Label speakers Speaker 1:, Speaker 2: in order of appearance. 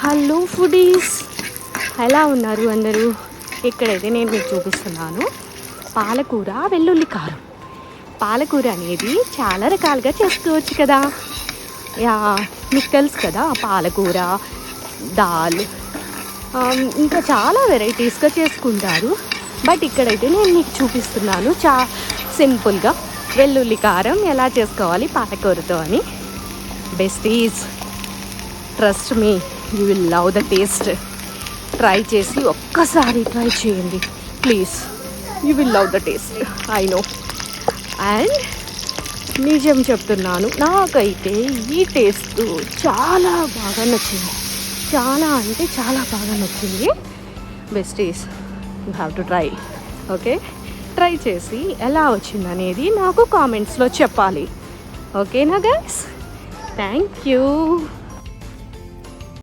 Speaker 1: Hello foodies, ఎలా ఉన్నారు అందరూ? ఇక్కడైతే నేను మీకు చూపిస్తున్నాను పాలకూర వెల్లుల్లి కారం. పాలకూర అనేది చాలా రకాలుగా చేసుకోవచ్చు కదా. యా, మీకు తెలుసు కదా, పాలకూర దాల్ ఇంకా చాలా వెరైటీస్గా చేసుకుంటారు. బట్ ఇక్కడైతే నేను మీకు చూపిస్తున్నాను సింపుల్గా వెల్లుల్లి కారం ఎలా చేసుకోవాలి పాలకూరతో అని. Besties, trust me, you will love the taste. Try చేసి ఒక్కసారి ట్రై చేయండి please, you will love the taste, I know. And నిజం చెప్తున్నాను, నాకైతే ఈ టేస్ట్ చాలా బాగా నచ్చింది. చాలా అంటే చాలా బాగా నచ్చింది. Besties, you have to try. Okay, try చేసి ఎలా వచ్చిందనేది నాకు కామెంట్స్లో చెప్పాలి. ఓకేనా గైస్? Thank you.